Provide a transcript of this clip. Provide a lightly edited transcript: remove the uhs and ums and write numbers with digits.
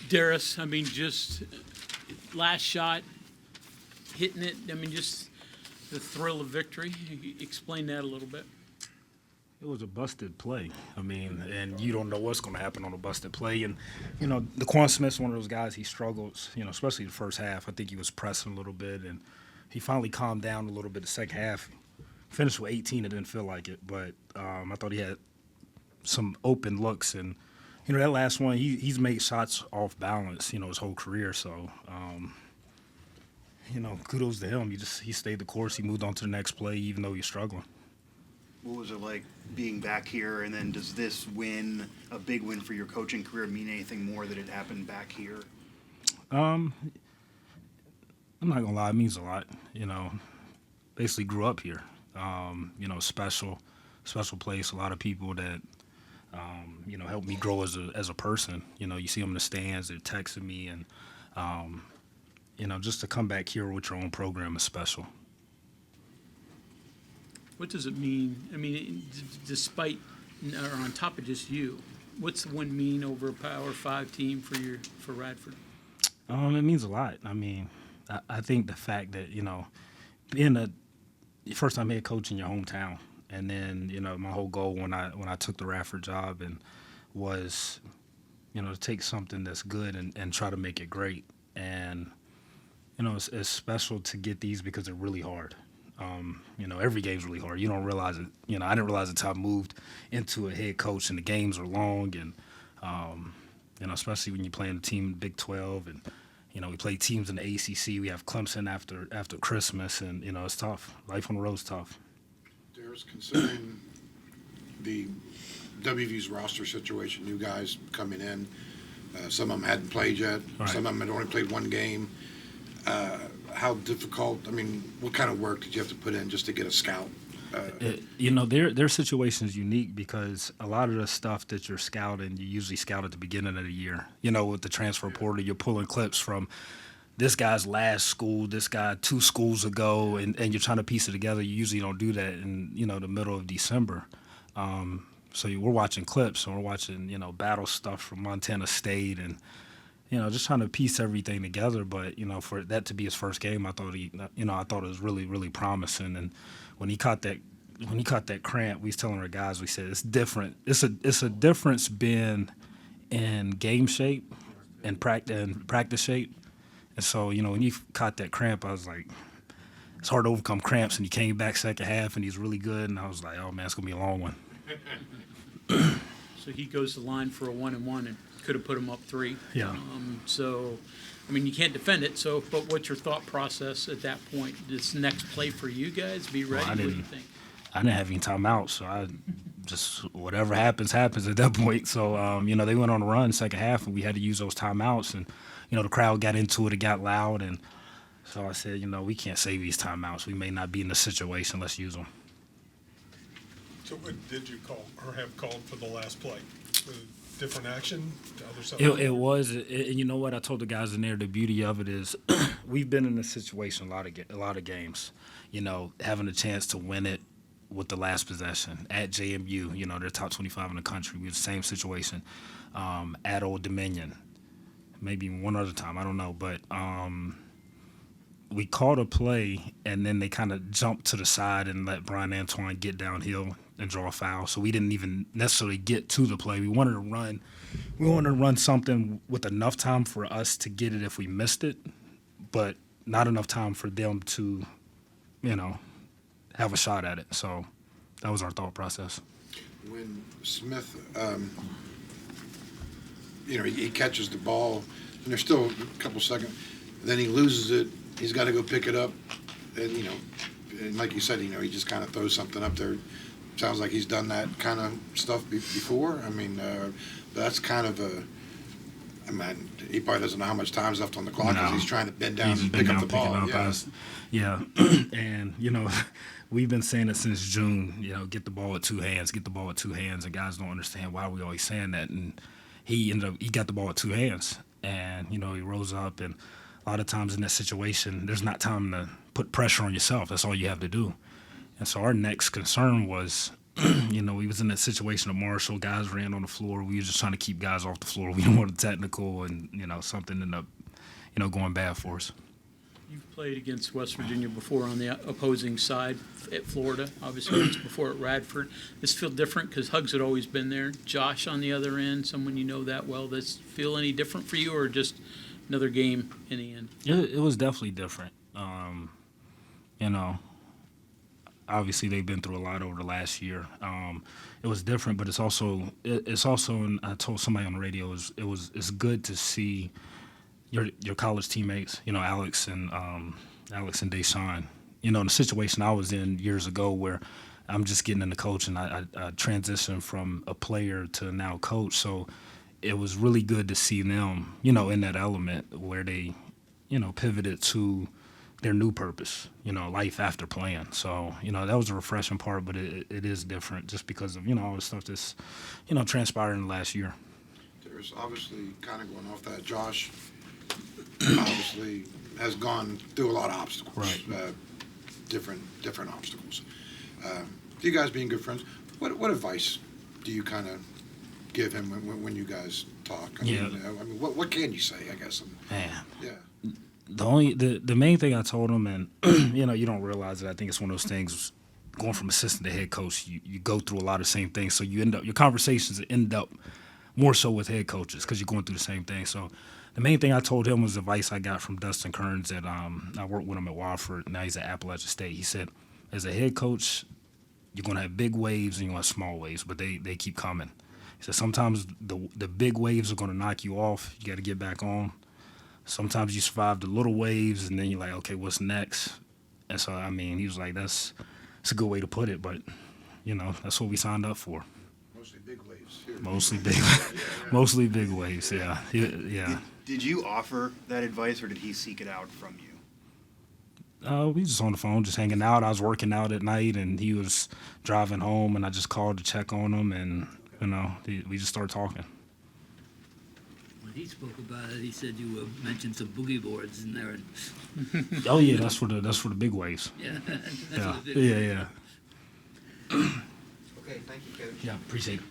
Darris, I mean, just last shot, hitting it. I mean, just the thrill of victory. Explain that a little bit. It was a busted play. I mean, and you don't know what's going to happen on a busted play. And, DeQuan Smith's one of those guys, he struggles, especially the first half. I think he was pressing a little bit, and he finally calmed down a little bit the second half. Finished with 18, it didn't feel like it, but I thought he had some open looks. And, that last one, he's made shots off balance, his whole career. So, kudos to him. He stayed the course. He moved on to the next play, even though he's struggling. What was it like being back here, and then does this win, a big win for your coaching career, mean anything more that it happened back here? I'm not going to lie, it means a lot. Basically grew up here. Special place, a lot of people that, helped me grow as a person. You see them in the stands, they're texting me, and, just to come back here with your own program is special. What does it mean? I mean, despite or on top of just you, what's the win mean over a Power 5 team for Radford? It means a lot. I mean, I think the fact that being the first time head coach in your hometown, and then my whole goal when I took the Radford job and was to take something that's good and try to make it great. And it's special to get these because they're really hard. Every game's really hard. You don't realize it. I didn't realize until I moved into a head coach, and the games are long, and especially when you play in a team in the Big 12, and we play teams in the ACC. We have Clemson after Christmas, and it's tough. Life on the road's tough. There's considering the WV's roster situation, new guys coming in. Some of them hadn't played yet. Right. Some of them had only played one game. How difficult, what kind of work did you have to put in just to get a scout? Their situation is unique because a lot of the stuff that you're scouting, you usually scout at the beginning of the year. With the transfer portal, you're pulling clips from this guy's last school, this guy 2 schools ago, and you're trying to piece it together. You usually don't do that in, the middle of December. So we're watching clips, and we're watching, battle stuff from Montana State, and just trying to piece everything together. But, for that to be his first game, I thought it was really, really promising. And when he caught that cramp, we was telling our guys, we said it's different. It's a difference being in game shape and practice shape. And so, when he caught that cramp, I was like, it's hard to overcome cramps. And he came back second half, and he's really good. And I was like, oh man, it's gonna be a long one. So he goes to the line for a 1-and-1 and could have put him up 3. Yeah. You can't defend it. So, but what's your thought process at that point? This next play for you guys, be ready. Well, what do you think? I didn't have any timeouts, so I just whatever happens at that point. So, they went on a run second half, and we had to use those timeouts. And the crowd got into it. It got loud, and so I said, we can't save these timeouts. We may not be in the situation. Let's use them. So what did you call or have called for the last play? Different action? It was, and you know what? I told the guys in there, the beauty of it is we've been in this situation a lot of games, having a chance to win it with the last possession at JMU, they're top 25 in the country. We had the same situation at Old Dominion, maybe one other time, I don't know, but we called a play, and then they kind of jumped to the side and let Brian Antoine get downhill and draw a foul. So we didn't even necessarily get to the play. We wanted to run something with enough time for us to get it if we missed it, but not enough time for them to, have a shot at it. So that was our thought process. When Smith, he catches the ball, and there's still a couple seconds, then he loses it. He's got to go pick it up, and and like you said, he just kind of throws something up there. Sounds like he's done that kind of stuff before. That's kind of he probably doesn't know how much time's left on the clock because he's trying to bend down and pick up the ball. Yeah, and we've been saying it since June. Get the ball with 2 hands. Get the ball with 2 hands, and guys don't understand why we always saying that. And he got the ball with 2 hands, and he rose up. And a lot of times in that situation, there's not time to put pressure on yourself. That's all you have to do. And so our next concern was, you know, we was in that situation of Marshall. Guys ran on the floor. We were just trying to keep guys off the floor. We didn't want a technical, and you know, something ended up, you know, going bad for us. You've played against West Virginia before on the opposing side at Florida. Obviously, it's before at Radford. This feel different because Hugs had always been there. Josh on the other end, someone you know that well. Does it feel any different for you, or just another game in the end? It was definitely different. You know, obviously they've been through a lot over the last year. It was different, but it's also and I told somebody on the radio, it's good to see your college teammates, you know, Alex and Deshaun. You know, in the situation I was in years ago where I'm just getting into coaching, I transitioned from a player to now coach. So it was really good to see them, you know, in that element where they, you know, pivoted to their new purpose, you know, life after playing. So, you know, that was a refreshing part, but it is different just because of, you know, all the stuff that's, you know, transpired in the last year. There's obviously, kind of going off that, Josh obviously has gone through a lot of obstacles. Right. Different obstacles. You guys being good friends, what advice do you kind of give him when you guys talk? I mean, what can you say, I guess? Man. Yeah. The main thing I told him, and you know, you don't realize it. I think it's one of those things. Going from assistant to head coach, you go through a lot of the same things. So you your conversations end up more so with head coaches because you're going through the same thing. So the main thing I told him was advice I got from Dustin Kearns that I worked with him at Radford. Now he's at Appalachian State. He said, as a head coach, you're going to have big waves and you're going to have small waves, but they keep coming. He said sometimes the big waves are going to knock you off. You got to get back on. Sometimes you survive the little waves, and then you're like, okay, what's next? And so, I mean, he was like, that's a good way to put it, but, you know, that's what we signed up for. Mostly big waves here. Mostly big waves, yeah. Yeah. Did you offer that advice, or did he seek it out from you? We just on the phone, just hanging out. I was working out at night, and he was driving home, and I just called to check on him, and, you know, we just started talking. When he spoke about it, he said you mentioned some boogie boards in there. Oh yeah, that's for the big waves. Yeah. Yeah. Okay, thank you, Coach. Yeah, appreciate it.